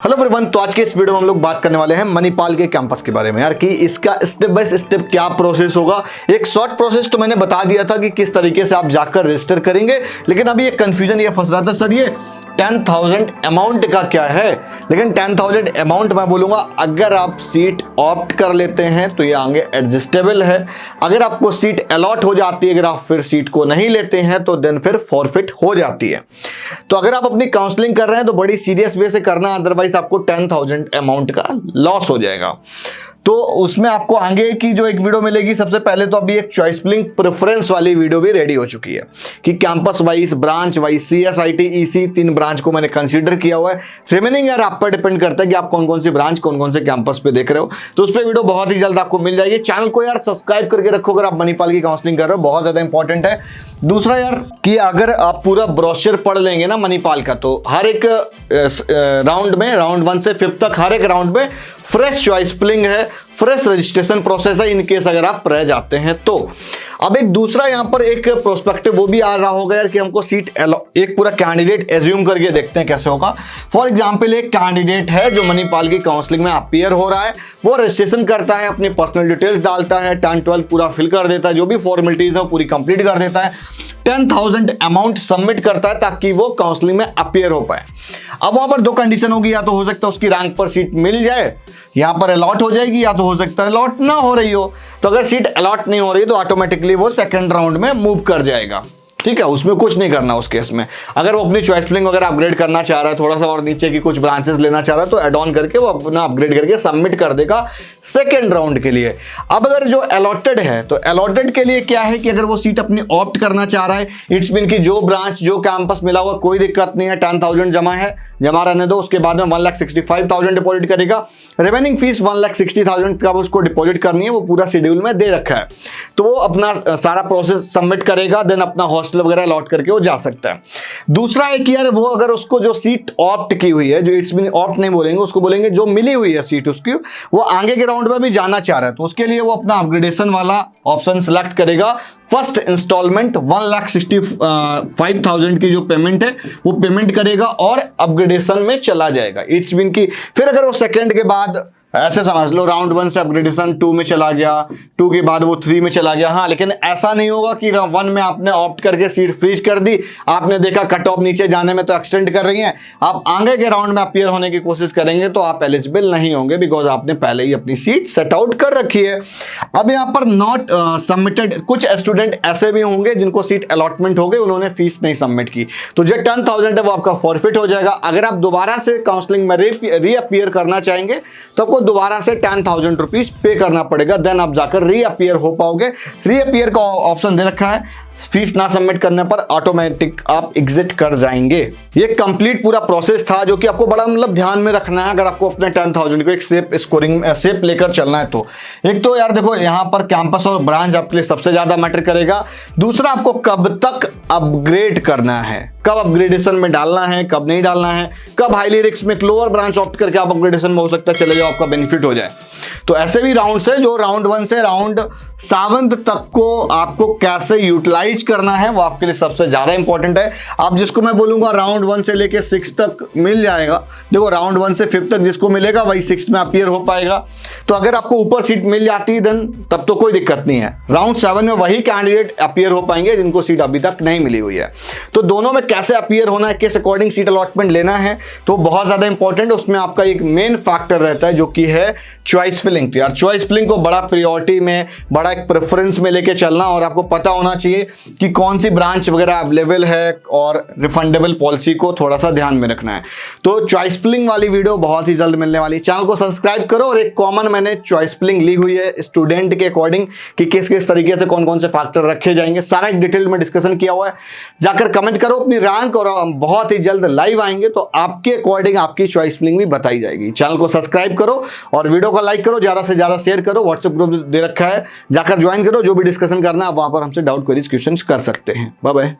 Hello everyone, तो आज के इस वीडियो में हम लोग बात करने वाले हैं मणिपाल के कैंपस के बारे में यार कि इसका स्टेप बाय स्टेप क्या प्रोसेस होगा। एक शॉर्ट प्रोसेस तो मैंने बता दिया था कि किस तरीके से आप जाकर रजिस्टर करेंगे, लेकिन अभी एक कंफ्यूजन ये फंस रहा था, सर ये 10,000 अमाउंट का क्या है। लेकिन 10,000 अमाउंट मैं बोलूँगा अगर आप सीट ऑप्ट कर लेते हैं तो ये आगे एडजस्टेबल है। अगर आपको सीट अलॉट हो जाती है, अगर आप फिर सीट को नहीं लेते हैं तो देन फिर फॉरफिट हो जाती है। तो अगर आप अपनी काउंसलिंग कर रहे हैं तो बड़ी सीरियस वे से करना, अदरवाइज आपको 10,000 अमाउंट का लॉस हो जाएगा। तो उसमें आपको आगे की जो एक वीडियो मिलेगी, सबसे पहले तो अभी एक चॉइस फिलिंग प्रेफरेंस वाली वीडियो भी रेडी हो चुकी है कि campus wise, branch wise, CSIT EC 3 branch को मैंने कंसीडर किया हुआ है। रिमेनिंग यार आप पर डिपेंड करता है कि आप कौन कौन सी ब्रांच, कौन कौन से कैंपस पे देख रहे हो। तो उस पर वीडियो बहुत ही जल्द आपको मिल जाएगी। चैनल को यार सब्सक्राइब करके रखो अगर आप मणिपाल की काउंसलिंग कर रहे हो, बहुत ज्यादा इंपॉर्टेंट है। दूसरा यार कि अगर आप पूरा ब्रोशर पढ़ लेंगे ना मणिपाल का, तो हर एक राउंड में, राउंड 1 से 5 तक हर एक राउंड में फ्रेश चॉइस फिलिंग है, फ्रेश रजिस्ट्रेशन प्रोसेस है, इनकेस अगर आप रह जाते हैं तो। अब एक दूसरा यहाँ पर एक प्रोस्पेक्टिव वो भी आ रहा होगा यार कि हमको सीट एक पूरा कैंडिडेट एज्यूम करके देखते हैं कैसे होगा। फॉर एग्जांपल एक कैंडिडेट है जो मणिपाल की काउंसलिंग में अपीयर हो रहा है, वो रजिस्ट्रेशन करता है, अपनी पर्सनल डिटेल्स डालता है, 10-12 पूरा फिल कर देता है, जो भी फॉर्मेलिटीज है वो पूरी कंप्लीट कर देता है, 10,000 अमाउंट सबमिट करता है ताकि वो काउंसलिंग में अपीयर हो पाए। अब वहां पर दो कंडीशन होगी, या तो हो सकता है उसकी रैंक पर सीट मिल जाए, यहां पर अलॉट हो जाएगी, या तो हो सकता है अलॉट ना हो रही हो। तो अगर सीट अलॉट नहीं हो रही तो ऑटोमेटिकली वो सेकंड राउंड में मूव कर जाएगा। ठीक है, उसमें कुछ नहीं करना उस केस में। अगर वो अपनी चॉइस फिलिंग वगैरह अपग्रेड करना चाह रहा है, थोड़ा सा और नीचे की कुछ ब्रांचेस लेना चाह रहा है, तो एड ऑन करके वो अपना अपग्रेड करके सबमिट कर देगा सेकेंड राउंड के लिए। अब अगर जो अलॉटेड है, तो अलॉटेड के लिए क्या है कि अगर वो सीट अपनी ऑप्ट करना चाह रहा है, इट्स मीन कि जो ब्रांच, जो कैंपस मिला हुआ, कोई दिक्कत नहीं है, 10,000 जमा है, जमा रहने दो। उसके बाद में 1,65,000 डिपॉजिट करेगा, रिमेनिंग फीस 1,60,000 का उसको डिपॉजिट करनी है, वो पूरा शेड्यूल में दे रखा है। तो वो अपना सारा प्रोसेस सबमिट करेगा, देन अपना हॉस्टल वगैरह अलॉट करके वो जा सकता है। दूसरा एक यार, वो अगर उसको जो सीट ऑप्ट की हुई है, जो इट्स मीन ऑप्ट नहीं बोलेंगे, उसको बोलेंगे जो मिली हुई है सीट उसकी, वो आगे के राउंड में भी जाना चाह रहा है, तो उसके लिए वो अपना अपग्रेडेशन वाला ऑप्शन सेलेक्ट करेगा। फर्स्ट इंस्टॉलमेंट 1,65,000 की जो पेमेंट है वो पेमेंट करेगा और अपग्रेडेशन में चला जाएगा। इट्स मीन कि फिर अगर वो सेकंड के बाद, ऐसे समझ लो, राउंड 1 से अपग्रेडेशन 2 में चला गया, 2 के बाद वो 3 में चला गया। हाँ, लेकिन ऐसा नहीं होगा कि 1 में आपने ऑप्ट करके सीट फ्रीज कर दी, आपने देखा कट ऑफ नीचे जाने में तो एक्सटेंड कर रही है, आप आगे के राउंड में अपीयर होने की कोशिश करेंगे तो आप एलिजिबल नहीं होंगे, बिकॉज आपने पहले ही अपनी सीट सेट आउट कर रखी है। अब यहाँ पर नॉट सबमिटेड, कुछ स्टूडेंट ऐसे भी होंगे जिनको सीट अलॉटमेंट हो गई, उन्होंने फीस नहीं सबमिट की, तो जो 10,000 है वो आपका फॉरफिट हो जाएगा। अगर आप दोबारा से काउंसलिंग में रीअपीयर करना चाहेंगे तो आपको दोबारा से 10,000 रुपीज पे करना पड़ेगा, देन आप जाकर रीअपीयर हो पाओगे। रीअपीयर का ऑप्शन दे रखा है, फीस ना सबमिट करने पर ऑटोमेटिक आप एग्जिट कर जाएंगे। ये कंप्लीट पूरा प्रोसेस था जो कि आपको बड़ा मतलब ध्यान में रखना है अगर आपको अपने 10,000 को एक सेफ स्कोरिंग सेफ लेकर चलना है तो। एक तो यार देखो, यहाँ पर कैंपस और ब्रांच आपके लिए सबसे ज्यादा मैटर करेगा। दूसरा, आपको कब तक अपग्रेड करना है, कब अपग्रेडेशन में डालना है, कब नहीं डालना है, कब हाईली रिस्क में लोअर ब्रांच ऑप्ट करके आप अपग्रेडेशन में हो सकता है चले जाओ, आपका बेनिफिट हो जाए। तो ऐसे भी राउंड्स है जो राउंड 1 से राउंड 7 तक को आपको कैसे यूटिलाइज करना है वो आपके लिए सबसे ज्यादा इंपॉर्टेंट है। आप जिसको मैं बोलूंगा राउंड 1 से लेके 6 तक मिल जाएगा, देखो राउंड 1 से 5 तक जिसको मिलेगा वही 6 में अपीयर हो पाएगा। तो अगर आपको ऊपर सीट मिल जाती है देन तब तो कोई दिक्कत नहीं है। राउंड 7 में वही कैंडिडेट अपीयर हो पाएंगे जिनको सीट अभी तक नहीं मिली हुई है। तो दोनों में कैसे अपीयर होना है, किस अकॉर्डिंग सीट अलॉटमेंट लेना है, तो बहुत ज्यादा इंपॉर्टेंट। उसमें आपका एक मेन फैक्टर रहता है जो कि है चॉइस फिलिंग। तो यार चॉइस फिलिंग को बड़ा प्रायोरिटी में, बड़ा एक प्रेफरेंस में लेके चलना, और आपको पता होना चाहिए कि कौन सी ब्रांच वगैरह अवेलेबल है, और रिफंडेबल पॉलिसी को थोड़ा सा ध्यान में रखना है। तो चॉइस फिलिंग वाली वीडियो बहुत ही जल्द मिलने वाली। चैनल को सब्सक्राइब करो, और एक कॉमन मैंने चॉइस फिलिंग ली हुई है स्टूडेंट के अकॉर्डिंग कि किस किस तरीके से कौन कौन से फैक्टर रखे जाएंगे, सारा एक डिटेल में डिस्कशन किया हुआ है। जाकर कमेंट करो अपनी रैंक, और हम बहुत ही जल्द लाइव आएंगे तो आपके अकॉर्डिंग आपकी चॉइस फिलिंग भी बताई जाएगी। चैनल को सब्सक्राइब करो और वीडियो को लाइक करो, ज्यादा से ज्यादा शेयर करो। व्हाट्सएप ग्रुप दे रखा है, जाकर ज्वाइन करो, जो भी डिस्कशन करना है आप वहां पर हमसे डाउट क्वेरीज क्वेश्चन कर सकते हैं। Bye bye.